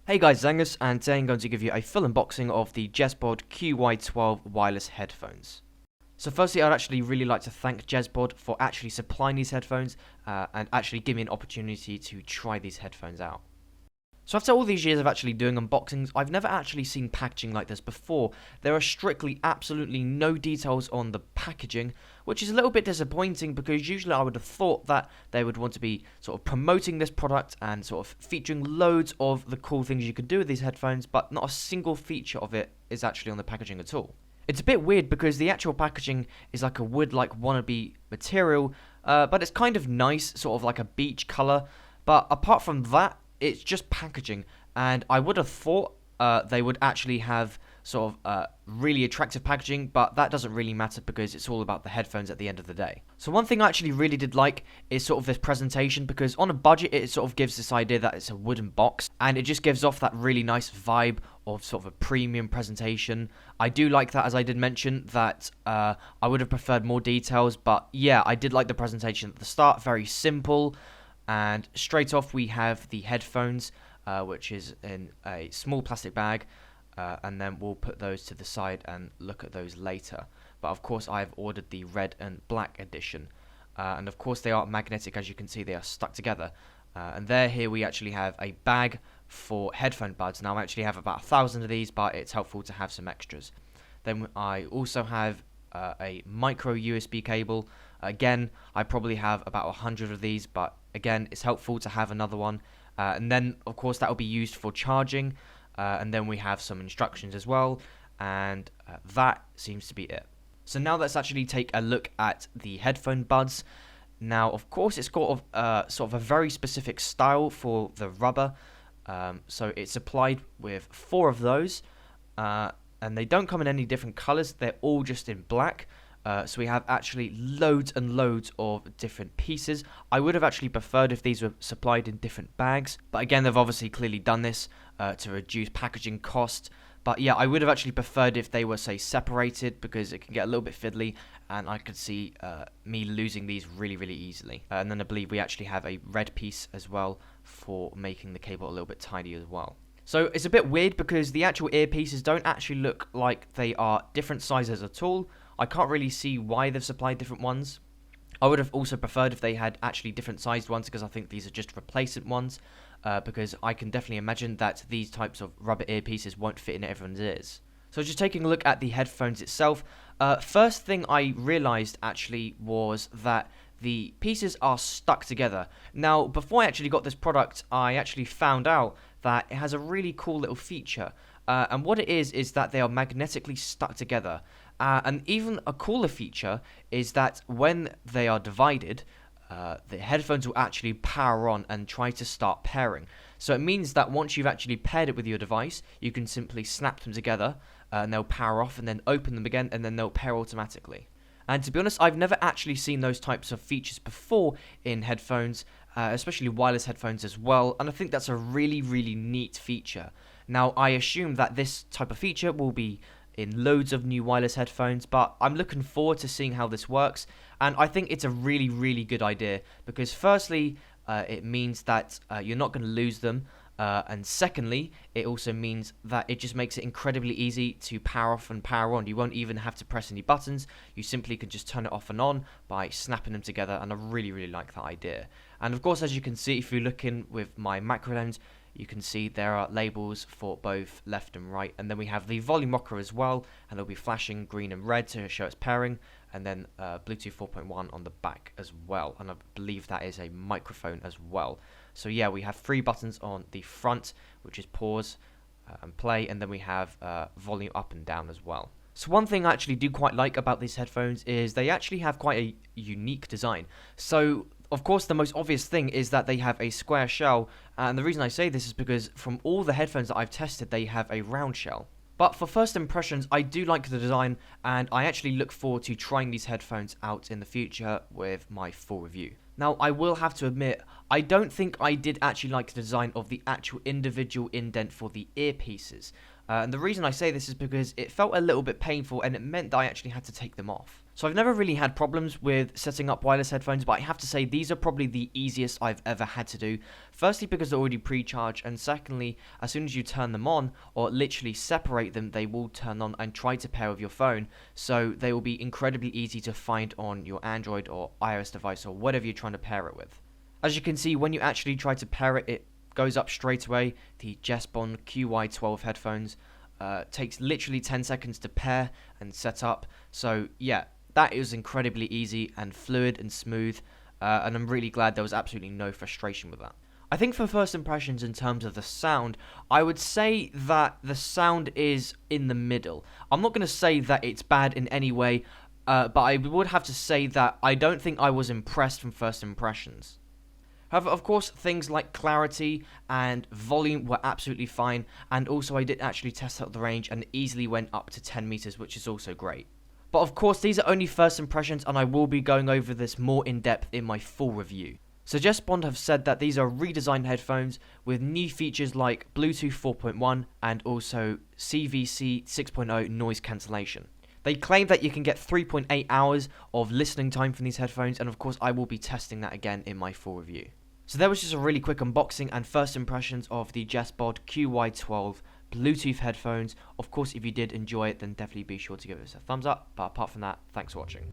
Hey guys, Zangus, and today I'm going to give you a full unboxing of the Jesbod QY12 wireless headphones. So firstly, I'd actually really like to thank Jesbod for actually supplying these headphones and actually giving me an opportunity to try these headphones out. So after all these years of actually doing unboxings, I've never actually seen packaging like this before. There are strictly absolutely no details on the packaging, which is a little bit disappointing because usually I would have thought that they would want to be sort of promoting this product and sort of featuring loads of the cool things you could do with these headphones, but not a single feature of it is actually on the packaging at all. It's a bit weird because the actual packaging is like a wood-like wannabe material, but it's kind of nice, sort of like a beige colour, but apart from that, it's just packaging, and I would have thought they would actually have sort of really attractive packaging, but that doesn't really matter because it's all about the headphones at the end of the day. So one thing I actually really did like is sort of this presentation, because on a budget it sort of gives this idea that it's a wooden box, and it just gives off that really nice vibe of sort of a premium presentation. I do like that, as I did mention, that I would have preferred more details, but yeah, I did like the presentation at the start, very simple. And straight off we have the headphones, which is in a small plastic bag, and then we'll put those to the side and look at those later. But of course I've ordered the red and black edition, and of course they are magnetic. As you can see, they are stuck together, and here we actually have a bag for headphone buds. Now I actually have about 1,000 of these, but it's helpful to have some extras. Then I also have a micro USB cable. Again, I probably have about 100 of these, but again, it's helpful to have another one. And then, of course, that will be used for charging. And then we have some instructions as well. And that seems to be it. So now let's actually take a look at the headphone buds. Now, of course, it's got sort of a very specific style for the rubber. So it's supplied with 4 of those. And they don't come in any different colors. They're all just in black. So we have actually loads and loads of different pieces. I would have actually preferred if these were supplied in different bags, but again, they've obviously clearly done this to reduce packaging cost. But yeah, I would have actually preferred if they were, say, separated, because it can get a little bit fiddly, and I could see me losing these really, really easily. And then I believe we actually have a red piece as well for making the cable a little bit tidy as well. So it's a bit weird because the actual earpieces don't actually look like they are different sizes at all. I can't really see why they've supplied different ones. I would have also preferred if they had actually different sized ones, because I think these are just replacement ones, because I can definitely imagine that these types of rubber earpieces won't fit in everyone's ears. So just taking a look at the headphones itself, first thing I realized actually was that the pieces are stuck together. Now, before I actually got this product, I actually found out that it has a really cool little feature. And what it is that they are magnetically stuck together. And even a cooler feature is that when they are divided, the headphones will actually power on and try to start pairing. So it means that once you've actually paired it with your device, you can simply snap them together, and they'll power off, and then open them again, and then they'll pair automatically. And to be honest, I've never actually seen those types of features before in headphones, especially wireless headphones as well, and I think that's a really, really neat feature. Now, I assume that this type of feature will be in loads of new wireless headphones, but I'm looking forward to seeing how this works, and I think it's a really, really good idea, because firstly, it means that you're not going to lose them, and secondly, it also means that it just makes it incredibly easy to power off and power on. You won't even have to press any buttons. You simply can just turn it off and on by snapping them together, and I really, really like that idea. And of course, as you can see, if you look in with my macro lens, you can see there are labels for both left and right, and then we have the volume rocker as well, and it'll be flashing green and red to show it's pairing, and then Bluetooth 4.1 on the back as well, and I believe that is a microphone as well. So yeah, we have 3 buttons on the front, which is pause and play, and then we have volume up and down as well. So one thing I actually do quite like about these headphones is they actually have quite a unique design. So of course, the most obvious thing is that they have a square shell, and the reason I say this is because from all the headphones that I've tested, they have a round shell. But for first impressions, I do like the design, and I actually look forward to trying these headphones out in the future with my full review. Now, I will have to admit, I don't think I did actually like the design of the actual individual indent for the earpieces. And the reason I say this is because it felt a little bit painful, and it meant that I actually had to take them off. So I've never really had problems with setting up wireless headphones, but I have to say these are probably the easiest I've ever had to do. Firstly, because they're already pre-charged, and secondly, as soon as you turn them on, or literally separate them, they will turn on and try to pair with your phone, so they will be incredibly easy to find on your Android or iOS device or whatever you're trying to pair it with. As you can see, when you actually try to pair it, it goes up straight away. The Jesbod QY12 headphones takes literally 10 seconds to pair and set up, so yeah. That is incredibly easy and fluid and smooth, and I'm really glad there was absolutely no frustration with that. I think for first impressions in terms of the sound, I would say that the sound is in the middle. I'm not going to say that it's bad in any way, but I would have to say that I don't think I was impressed from first impressions. However, of course, things like clarity and volume were absolutely fine, and also I did actually test out the range and easily went up to 10 meters, which is also great. But of course, these are only first impressions, and I will be going over this more in depth in my full review. So Jesbod have said that these are redesigned headphones with new features like Bluetooth 4.1 and also CVC 6.0 noise cancellation. They claim that you can get 3.8 hours of listening time from these headphones, and of course I will be testing that again in my full review. So there was just a really quick unboxing and first impressions of the Jesbod QY12 Bluetooth headphones. Of course, if you did enjoy it, then definitely be sure to give us a thumbs up. But apart from that, thanks for watching.